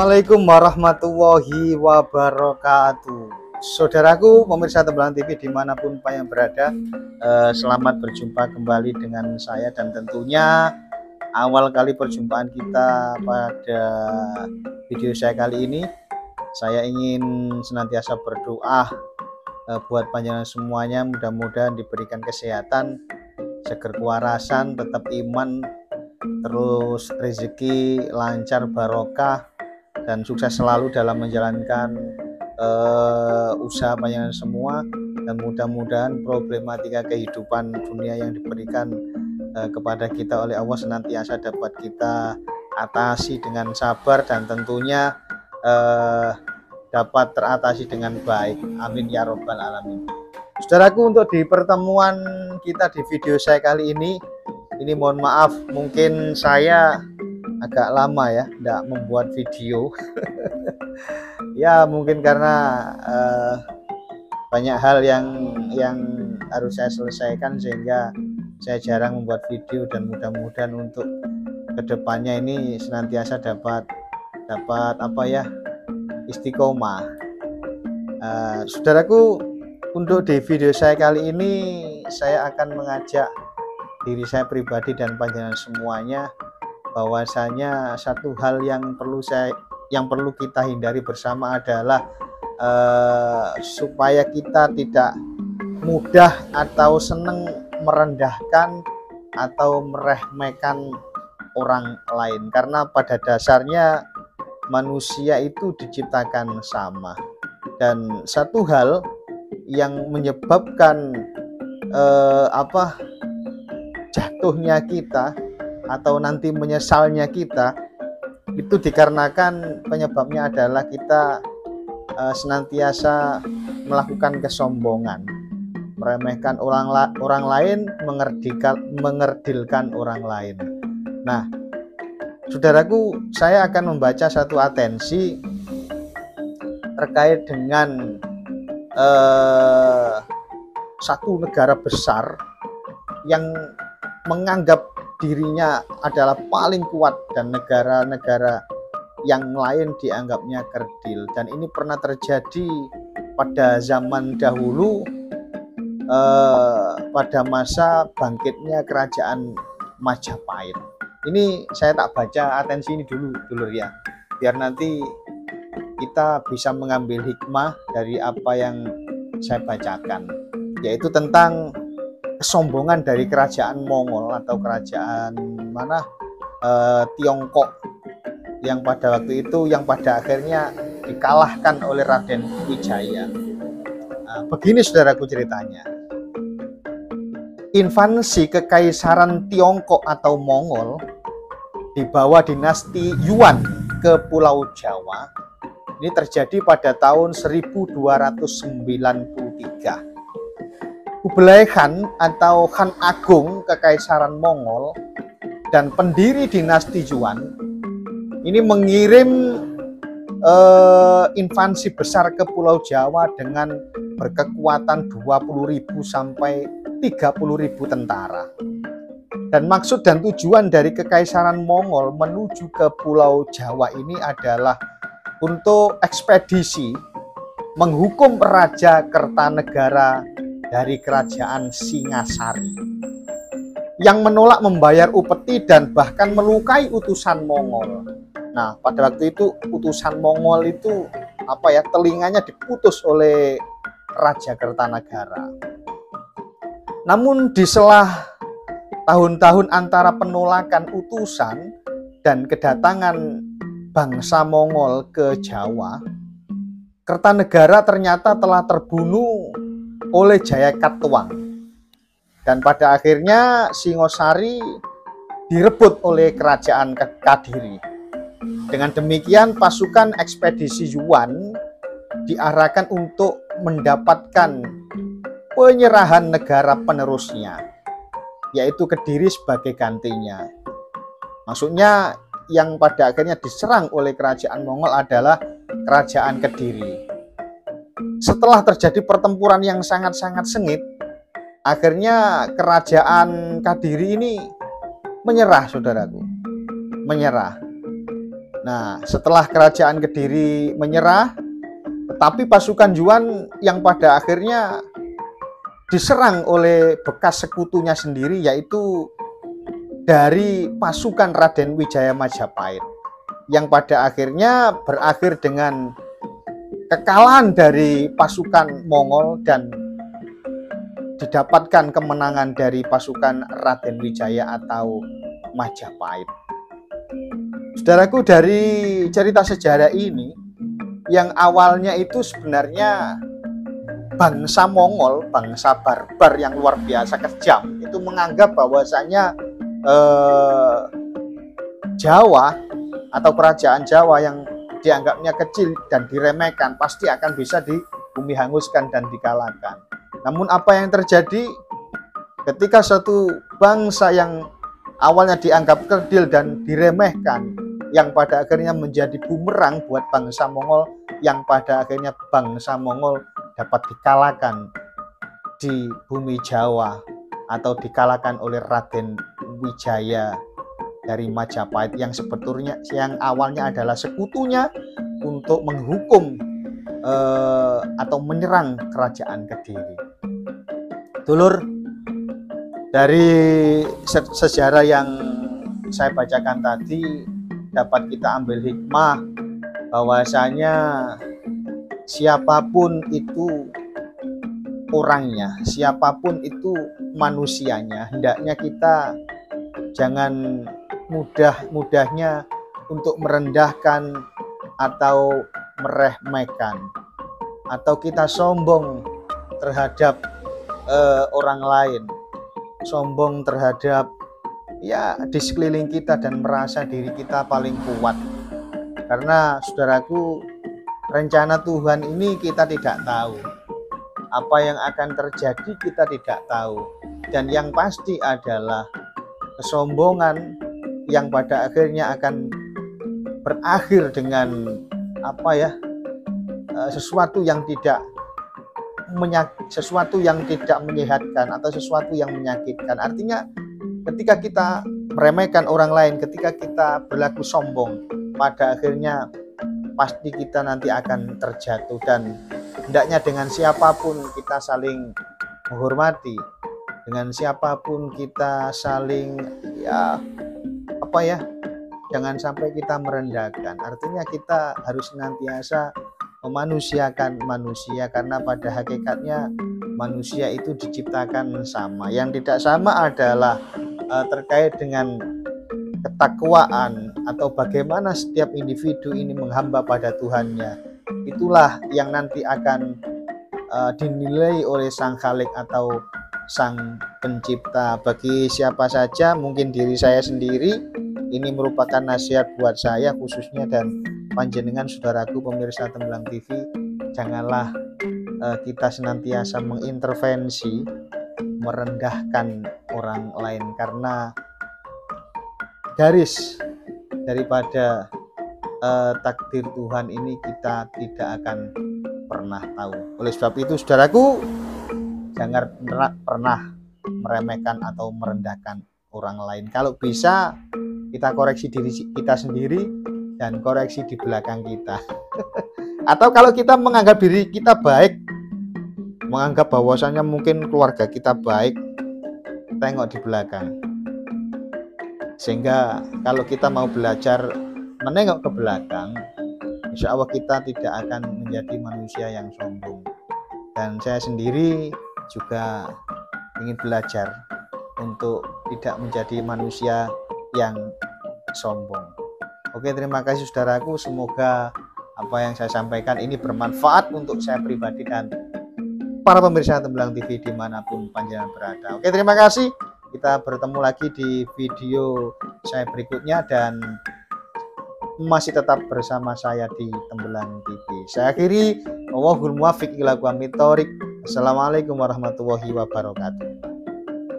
Assalamualaikum warahmatullahi wabarakatuh. Saudaraku pemirsa Tembalang TV dimanapun Pak yang berada, selamat berjumpa kembali dengan saya. Dan tentunya awal kali perjumpaan kita pada video saya kali ini, saya ingin senantiasa berdoa buat panjenengan semuanya, mudah-mudahan diberikan kesehatan, seger kewarasan, tetap iman, terus rezeki lancar, barokah, dan sukses selalu dalam menjalankan usaha panjenengan semua. Dan mudah-mudahan problematika kehidupan dunia yang diberikan kepada kita oleh Allah senantiasa dapat kita atasi dengan sabar, dan tentunya dapat teratasi dengan baik. Amin ya robbal alamin. Saudaraku, untuk di pertemuan kita di video saya kali ini mohon maaf, mungkin saya agak lama ya tidak membuat video. Ya mungkin karena banyak hal yang harus saya selesaikan sehingga saya jarang membuat video, dan mudah-mudahan untuk kedepannya ini senantiasa dapat apa ya, istiqomah. Saudaraku, untuk di video saya kali ini saya akan mengajak diri saya pribadi dan panjenengan semuanya bahwasanya satu hal yang perlu kita hindari bersama adalah supaya kita tidak mudah atau senang merendahkan atau meremehkan orang lain, karena pada dasarnya manusia itu diciptakan sama. Dan satu hal yang menyebabkan jatuhnya kita atau nanti menyesalnya kita itu dikarenakan penyebabnya adalah kita senantiasa melakukan kesombongan, meremehkan orang lain, mengerdilkan orang lain. Nah, saudaraku, saya akan membaca satu atensi terkait dengan satu negara besar yang menganggap dirinya adalah paling kuat dan negara-negara yang lain dianggapnya kerdil. Dan ini pernah terjadi pada zaman dahulu, pada masa bangkitnya kerajaan Majapahit. Ini saya tak baca atensi ini dulu ya, biar nanti kita bisa mengambil hikmah dari apa yang saya bacakan, yaitu tentang kesombongan dari kerajaan Mongol atau kerajaan Tiongkok, yang pada waktu itu yang pada akhirnya dikalahkan oleh Raden Wijaya. Begini saudaraku ceritanya. Invasi kekaisaran Tiongkok atau Mongol di bawah dinasti Yuan ke Pulau Jawa ini terjadi pada tahun 1293. Kublai Khan atau Khan Agung Kekaisaran Mongol dan pendiri dinasti Yuan ini mengirim invasi besar ke Pulau Jawa dengan berkekuatan 20.000 sampai 30.000 tentara. Dan maksud dan tujuan dari Kekaisaran Mongol menuju ke Pulau Jawa ini adalah untuk ekspedisi menghukum Raja Kertanegara dari kerajaan Singasari yang menolak membayar upeti dan bahkan melukai utusan Mongol. Nah, pada waktu itu utusan Mongol itu telinganya diputus oleh Raja Kertanegara. Namun di setelah tahun-tahun antara penolakan utusan dan kedatangan bangsa Mongol ke Jawa, Kertanegara ternyata telah terbunuh oleh Jayakatwang, dan pada akhirnya Singosari direbut oleh kerajaan Kadiri. Dengan demikian pasukan ekspedisi Yuan diarahkan untuk mendapatkan penyerahan negara penerusnya, yaitu Kediri sebagai gantinya. Maksudnya yang pada akhirnya diserang oleh kerajaan Mongol adalah kerajaan Kediri. Setelah terjadi pertempuran yang sangat-sangat sengit, akhirnya kerajaan Kadiri ini menyerah, saudaraku. Menyerah. Nah, setelah kerajaan Kediri menyerah, tetapi pasukan Yuan yang pada akhirnya diserang oleh bekas sekutunya sendiri, yaitu dari pasukan Raden Wijaya Majapahit, yang pada akhirnya berakhir dengan kekalahan dari pasukan Mongol dan didapatkan kemenangan dari pasukan Raden Wijaya atau Majapahit. Saudaraku, dari cerita sejarah ini, yang awalnya itu sebenarnya bangsa Mongol, bangsa barbar yang luar biasa kejam, itu menganggap bahwasanya Jawa atau kerajaan Jawa yang dianggapnya kecil dan diremehkan pasti akan bisa dibumi hanguskan dan dikalahkan. Namun apa yang terjadi ketika satu bangsa yang awalnya dianggap kerdil dan diremehkan, yang pada akhirnya menjadi bumerang buat bangsa Mongol, yang pada akhirnya bangsa Mongol dapat dikalahkan di bumi Jawa atau dikalahkan oleh Raden Wijaya dari Majapahit, yang sebetulnya yang awalnya adalah sekutunya untuk menghukum atau menyerang kerajaan Kediri. Dulur, dari sejarah yang saya bacakan tadi dapat kita ambil hikmah bahwasanya siapapun itu orangnya, siapapun itu manusianya, hendaknya kita jangan mudah-mudahnya untuk merendahkan atau meremehkan, atau kita sombong terhadap orang lain, sombong terhadap ya di sekeliling kita dan merasa diri kita paling kuat. Karena saudaraku, rencana Tuhan ini kita tidak tahu, apa yang akan terjadi kita tidak tahu, dan yang pasti adalah kesombongan yang pada akhirnya akan berakhir dengan sesuatu yang tidak menyehatkan atau sesuatu yang menyakitkan. Artinya ketika kita meremehkan orang lain, ketika kita berlaku sombong, pada akhirnya pasti kita nanti akan terjatuh. Dan hendaknya dengan siapapun kita saling menghormati, dengan siapapun kita saling jangan sampai kita merendahkan. Artinya kita harus senantiasa memanusiakan manusia, karena pada hakikatnya manusia itu diciptakan sama. Yang tidak sama adalah terkait dengan ketakwaan atau bagaimana setiap individu ini menghamba pada Tuhannya. Itulah yang nanti akan dinilai oleh Sang Khalik atau Sang Pencipta. Bagi siapa saja, mungkin diri saya sendiri, ini merupakan nasihat buat saya khususnya dan panjenengan saudaraku pemirsa Tembelang TV, janganlah kita senantiasa mengintervensi, merendahkan orang lain, karena garis daripada takdir Tuhan ini kita tidak akan pernah tahu. Oleh sebab itu saudaraku, jangan pernah meremehkan atau merendahkan orang lain. Kalau bisa kita koreksi diri kita sendiri dan koreksi di belakang kita. Atau kalau kita menganggap diri kita baik, menganggap bahwasannya mungkin keluarga kita baik, tengok di belakang. Sehingga kalau kita mau belajar menengok ke belakang, insya Allah kita tidak akan menjadi manusia yang sombong. Dan saya sendiri juga ingin belajar untuk tidak menjadi manusia yang sombong. Oke, terima kasih saudaraku, semoga apa yang saya sampaikan ini bermanfaat untuk saya pribadi dan para pemirsa Tembelang TV dimanapun panjenengan berada. Oke, terima kasih, kita bertemu lagi di video saya berikutnya dan masih tetap bersama saya di Tembelang TV. Saya akhiri, wallahul muwaffiq ila aqwamit thoriq. Assalamualaikum warahmatullahi wabarakatuh.